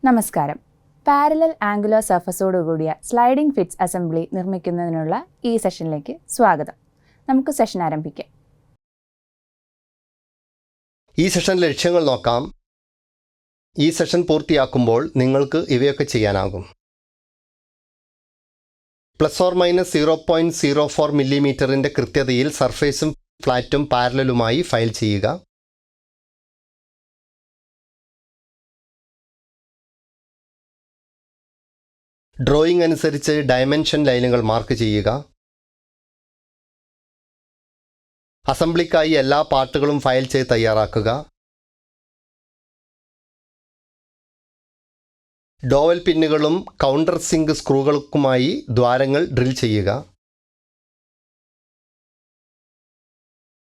നമസ്കാരം. Parallel angular സർഫസോടുകൂടിയ sliding fits assembly നിർമ്മിക്കുന്നതിനുള്ള ഈ സെഷനിലേക്ക് സ്വാഗതം. നമുക്ക് സെഷൻ ആരംഭിക്കാം. ഈ സെഷനിലെ ലക്ഷ്യങ്ങൾ നോക്കാം. ഈ സെഷൻ പൂർത്തിയാക്കുമ്പോൾ നിങ്ങൾക്ക് ഇവയൊക്കെ ചെയ്യാനാകും. ±0.04 മില്ലിമീറ്ററിൻ്റെ കൃത്യതയിൽ സർഫേസും ഫ്ലാറ്റും പാരലലുമായി ഫയൽ ചെയ്യുക. ഡ്രോയിങ് അനുസരിച്ച് ഡയമെൻഷൻ ലൈനുകൾ മാർക്ക് ചെയ്യുക. അസംബ്ലിക്കായി എല്ലാ പാർട്ടുകളും ഫയൽ ചെയ്ത് തയ്യാറാക്കുക. ഡോവൽ പിന്നുകളും കൗണ്ടർ സിങ്ക് സ്ക്രൂകൾക്കുമായി ദ്വാരങ്ങൾ ഡ്രിൽ ചെയ്യുക.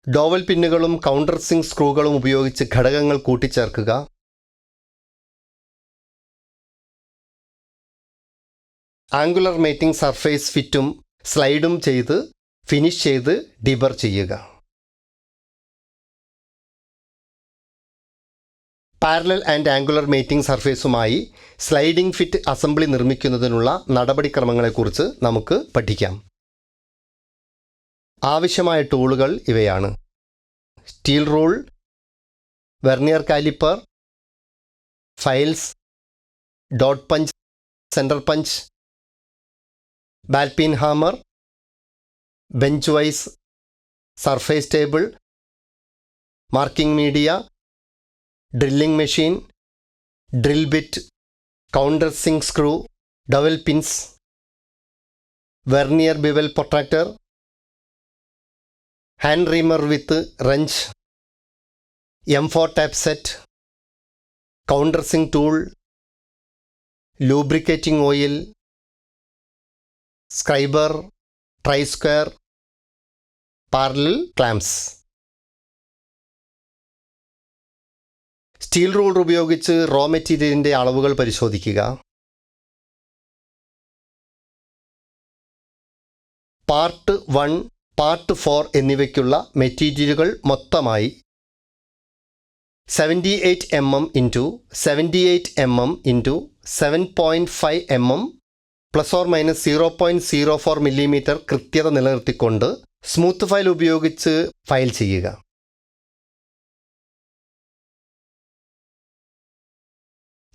ഡോവൽ പിന്നുകളും കൗണ്ടർ സിങ്ക് സ്ക്രൂകളും ഉപയോഗിച്ച് ഘടകങ്ങൾ കൂട്ടിച്ചേർക്കുക. ആംഗുലർ മേറ്റിംഗ് സർഫേസ് ഫിറ്റും സ്ലൈഡും ചെയ്ത് ഫിനിഷ് ചെയ്ത് ഡിബർ ചെയ്യുക. പാരലൽ ആൻഡ് ആംഗുലർ മേറ്റിംഗ് സർഫേസുമായി സ്ലൈഡിംഗ് ഫിറ്റ് അസംബ്ലി നിർമ്മിക്കുന്നതിനുള്ള നടപടിക്രമങ്ങളെക്കുറിച്ച് നമുക്ക് പഠിക്കാം. ആവശ്യമായ ടൂളുകൾ ഇവയാണ്: steel rule, vernier caliper, files, dot punch, centre punch, ball peen hammer, bench vice, surface table, marking media, drilling machine, drill bit, countersink screw, dowel pins, vernier bevel protractor, hand reamer with wrench, M4 tap set, countersink tool, lubricating oil, scriber, try square, parallel clamps. Steel rule ഉപയോഗിച്ച് raw മെറ്റീരിയലിൻ്റെ അളവുകൾ പരിശോധിക്കുക. Part 1, part 4 എന്നിവയ്ക്കുള്ള മെറ്റീരിയലുകൾ മൊത്തമായി 78 mm × 78 mm × 7.5 mm ±0.04 millimetre കൃത്യത നിലനിർത്തിക്കൊണ്ട് smooth file ഉപയോഗിച്ച് ഫയൽ ചെയ്യുക.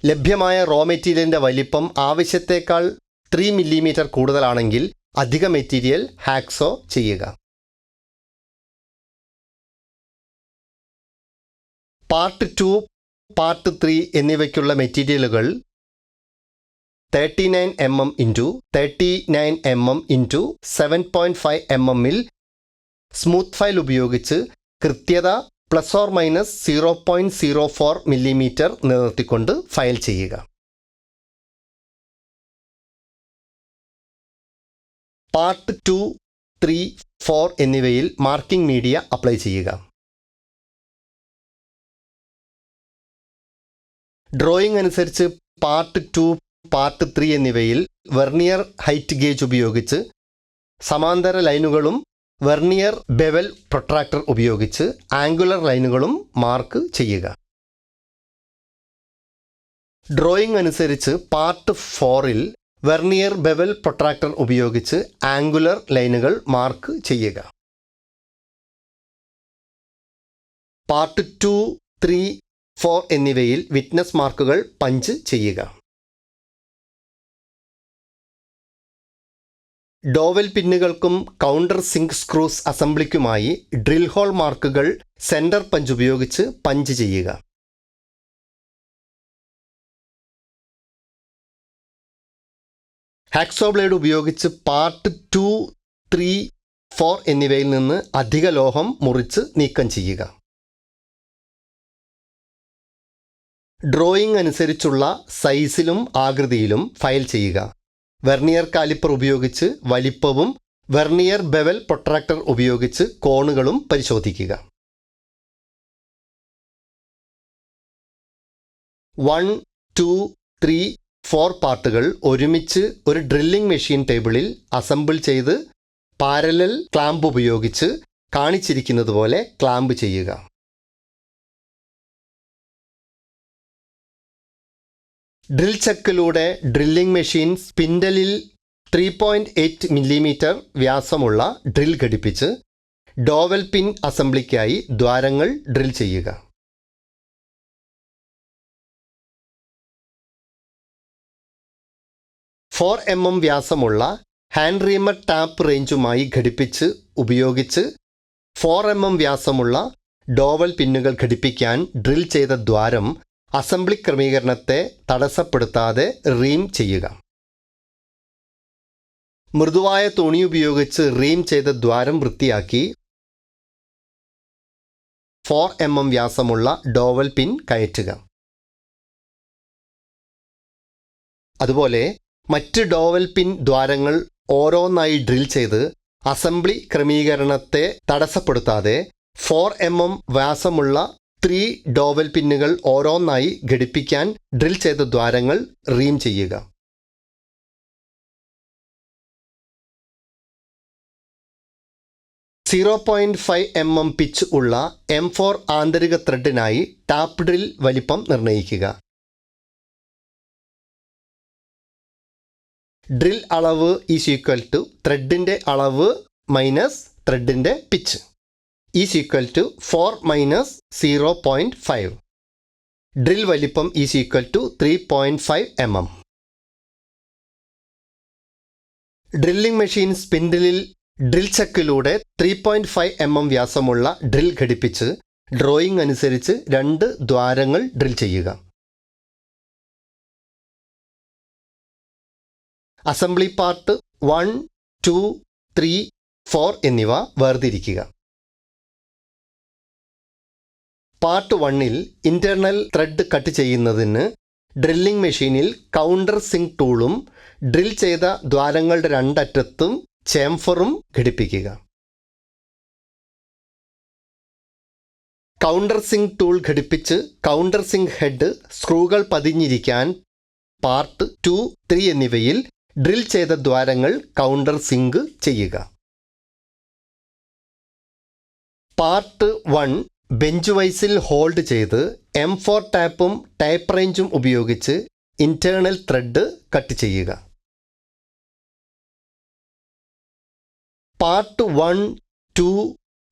ലഭ്യമായ റോ മെറ്റീരിയലിൻ്റെ വലിപ്പം ആവശ്യത്തേക്കാൾ 3 മില്ലിമീറ്റർ കൂടുതലാണെങ്കിൽ അധിക മെറ്റീരിയൽ ഹാക്സോ ചെയ്യുക. പാർട്ട് 2, പാർട്ട് 3 എന്നിവയ്ക്കുള്ള മെറ്റീരിയലുകൾ 39 mm × 39 mm × 7.5 mm smooth file ഉപയോഗിച്ച് കൃത്യത ±0.04 മില്ലിമീറ്റർ നിലനിർത്തിക്കൊണ്ട് ഫയൽ ചെയ്യുക. പാർട്ട് 2, 3, 4 എന്നിവയിൽ മാർക്കിംഗ് മീഡിയ അപ്ലൈ ചെയ്യുക. ഡ്രോയിങ് അനുസരിച്ച് പാർട്ട് 2, പാർട്ട് 3 എന്നിവയിൽ വെർനിയർ ഹൈറ്റ് ഗേജ് ഉപയോഗിച്ച് സമാന്തര ലൈനുകളും വെർനിയർ ബെവൽ പ്രൊട്രാക്ടർ ഉപയോഗിച്ച് ആംഗുലർ ലൈനുകളും മാർക്ക് ചെയ്യുക. ഡ്രോയിങ് അനുസരിച്ച് പാർട്ട് 4-ൽ വെർനിയർ ബെവൽ പ്രൊട്രാക്ടർ ഉപയോഗിച്ച് ആംഗുലർ ലൈനുകൾ മാർക്ക് ചെയ്യുക. പാർട്ട് 2, 3, 4 എന്നിവയിൽ വിറ്റ്നസ് മാർക്കുകൾ പഞ്ച് ചെയ്യുക. ഡോവൽ പിന്നുകൾക്കും കൗണ്ടർ സിങ്ക് സ്ക്രൂസ് അസംബ്ലിക്കുമായി ഡ്രിൽ ഹോൾ മാർക്കുകൾ സെൻറ്റർ പഞ്ച് ഉപയോഗിച്ച് പഞ്ച് ചെയ്യുക. ഹാക്സോ ബ്ലേഡ് ഉപയോഗിച്ച് പാർട്ട് 2, 3, 4 എന്നിവയിൽ നിന്ന് അധിക ലോഹം മുറിച്ച് നീക്കം ചെയ്യുക. ഡ്രോയിങ് അനുസരിച്ചുള്ള സൈസിലും ആകൃതിയിലും ഫയൽ ചെയ്യുക. വെർനിയർ കാലിപ്പർ ഉപയോഗിച്ച് വലിപ്പവും വെർനിയർ ബെവൽ പ്രൊട്രാക്ടർ ഉപയോഗിച്ച് കോണുകളും പരിശോധിക്കുക. 1, 2, 3, 4 പാർട്ടുകൾ ഒരുമിച്ച് ഒരു ഡ്രില്ലിംഗ് മെഷീൻ ടേബിളിൽ അസംബിൾ ചെയ്ത് പാരലൽ ക്ലാമ്പ് ഉപയോഗിച്ച് കാണിച്ചിരിക്കുന്നത് പോലെ ക്ലാമ്പ് ചെയ്യുക. ഡ്രിൽ ചക്കിലൂടെ ഡ്രില്ലിംഗ് മെഷീൻ സ്പിൻഡലിൽ 3.8 മില്ലിമീറ്റർ വ്യാസമുള്ള ഡ്രിൽ ഘടിപ്പിച്ച് ഡോവൽ പിൻ അസംബ്ലിക്കായി ദ്വാരങ്ങൾ ഡ്രിൽ ചെയ്യുക. ഫോർ mm വ്യാസമുള്ള ഹാൻഡ് റീമർ ടാപ്പ് റേഞ്ചുമായി ഘടിപ്പിച്ച് ഉപയോഗിച്ച് 4 mm വ്യാസമുള്ള ഡോവൽ പിന്നുകൾ ഘടിപ്പിക്കാൻ ഡ്രിൽ ചെയ്ത ദ്വാരം അസംബ്ലി ക്രമീകരണത്തെ തടസ്സപ്പെടുത്താതെ റീം ചെയ്യുക. മൃദുവായ തുണി ഉപയോഗിച്ച് റീം ചെയ്ത ദ്വാരം വൃത്തിയാക്കി 4 mm വ്യാസമുള്ള ഡോവൽ പിൻ കയറ്റുക. അതുപോലെ മറ്റ് ഡോവൽ പിൻ ദ്വാരങ്ങൾ ഓരോന്നായി ഡ്രിൽ ചെയ്ത് അസംബ്ലി ക്രമീകരണത്തെ തടസ്സപ്പെടുത്താതെ 4 mm വ്യാസമുള്ള 3 ഡോവൽ പിന്നുകൾ ഓരോന്നായി ഘടിപ്പിക്കാൻ ഡ്രിൽ ചെയ്ത ദ്വാരങ്ങൾ റീം ചെയ്യുക. .5 mm പിച്ച് ഉള്ള M4 ആന്തരിക ത്രെഡിനായി ടാപ്പ് ഡ്രിൽ വലിപ്പം നിർണ്ണയിക്കുക. ഡ്രിൽ അളവ് ഈസ് ഈക്വൽ ടു ത്രെഡിൻ്റെ അളവ് മൈനസ് ത്രെഡിൻ്റെ pitch is equal to 4 minus 0.5. Drill വലിപ്പം is equal to 3.5 mm. Drilling machine സ്പിൻഡിലിൽ ഡ്രിൽ ചക്കിലൂടെ 3.5 mm വ്യാസമുള്ള ഡ്രിൽ ഘടിപ്പിച്ച് ഡ്രോയിങ് അനുസരിച്ച് 2 ദ്വാരങ്ങൾ ഡ്രിൽ ചെയ്യുക. അസംബ്ലി പാർട്ട് 1, 2, 3, 4 എന്നിവ വേർതിരിക്കുക. പാർട്ട് 1-ൽ ഇന്റേണൽ ത്രെഡ് കട്ട് ചെയ്യുന്നതിന് ഡ്രില്ലിംഗ് മെഷീനിൽ കൗണ്ടർ സിങ്ക് ടൂളും ഡ്രിൽ ചെയ്ത ദ്വാരങ്ങളുടെ 2 അറ്റത്തും ചേംഫറും ഘടിപ്പിക്കുക. കൗണ്ടർ സിങ്ക് ടൂൾ ഘടിപ്പിച്ച് കൗണ്ടർ സിങ്ക് ഹെഡ് സ്ക്രൂകൾ പതിഞ്ഞിരിക്കാൻ പാർട്ട് 2, 3 എന്നിവയിൽ ഡ്രിൽ ചെയ്ത ദ്വാരങ്ങൾ കൗണ്ടർ സിങ്ക് ചെയ്യുക. പാർട്ട് 1 ബെഞ്ച് വൈസിൽ ഹോൾഡ് ചെയ്ത് M4 ടാപ്പും ടൈപ്പ് റേഞ്ചും ഉപയോഗിച്ച് ഇന്റേണൽ ത്രെഡ് കട്ട് ചെയ്യുക. പാർട്ട് 1, 2,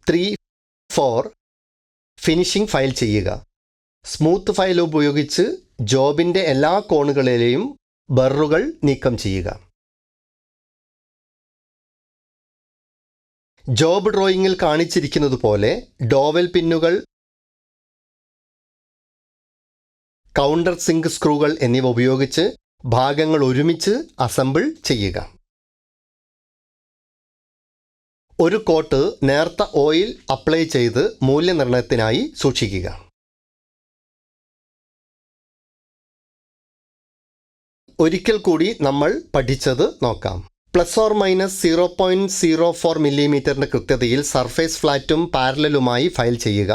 3, 4 ഫിനിഷിംഗ് ഫയൽ ചെയ്യുക. സ്മൂത്ത് ഫയൽ ഉപയോഗിച്ച് ജോബിൻ്റെ എല്ലാ കോണുകളിലെയും ബറുകൾ നീക്കം ചെയ്യുക. ജോബ് ഡ്രോയിങ്ങിൽ കാണിച്ചിരിക്കുന്നതുപോലെ ഡോവൽ പിന്നുകൾ, കൗണ്ടർ സിങ്ക് സ്ക്രൂകൾ എന്നിവ ഉപയോഗിച്ച് ഭാഗങ്ങൾ ഒരുമിച്ച് അസംബിൾ ചെയ്യുക. ഒരു കോട്ട് നേർത്ത ഓയിൽ അപ്ലൈ ചെയ്ത് മൂല്യനിർണ്ണയത്തിനായി സൂക്ഷിക്കുക. ഒരിക്കൽ കൂടി നമ്മൾ പഠിച്ചത് നോക്കാം. ±0.04 മില്ലിമീറ്ററിൻ്റെ കൃത്യതയിൽ സർഫേസ് ഫ്ലാറ്റും പാരലലുമായി ഫയൽ ചെയ്യുക.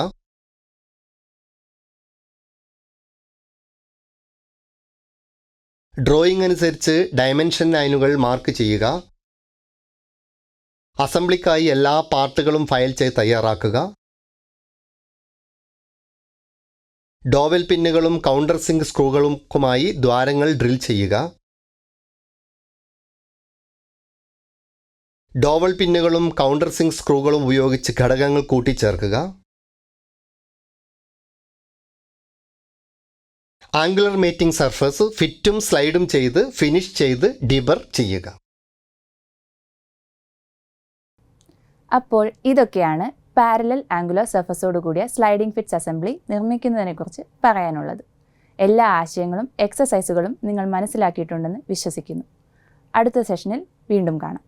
ഡ്രോയിങ് അനുസരിച്ച് ഡയമെൻഷൻ ലൈനുകൾ മാർക്ക് ചെയ്യുക. അസംബ്ലിക്കായി എല്ലാ പാർട്ടുകളും ഫയൽ ചെയ്ത് തയ്യാറാക്കുക. ഡോവൽ പിന്നുകളും കൗണ്ടർ സിങ്ക് സ്ക്രൂകളുമായി ദ്വാരങ്ങൾ ഡ്രിൽ ചെയ്യുക. ഡോവൽ പിന്നുകളും കൗണ്ടർ സിങ്ക് സ്ക്രൂകളും ഉപയോഗിച്ച് ഘടകങ്ങൾ കൂട്ടിച്ചേർക്കുക. ആംഗുലർ മേറ്റിംഗ് സർഫസ് ഫിറ്റും സ്ലൈഡും ചെയ്ത് ഫിനിഷ് ചെയ്ത് ഡിബർ ചെയ്യുക. അപ്പോൾ ഇതൊക്കെയാണ് പാരലൽ ആംഗുലർ സർഫസോട് കൂടിയ സ്ലൈഡിംഗ് ഫിറ്റ്സ് അസംബ്ലി നിർമ്മിക്കുന്നതിനെക്കുറിച്ച് പറയാനുള്ളത്. എല്ലാ ആശയങ്ങളും എക്സസൈസുകളും നിങ്ങൾ മനസ്സിലാക്കിയിട്ടുണ്ടെന്ന് വിശ്വസിക്കുന്നു. അടുത്ത സെഷനിൽ വീണ്ടും കാണാം.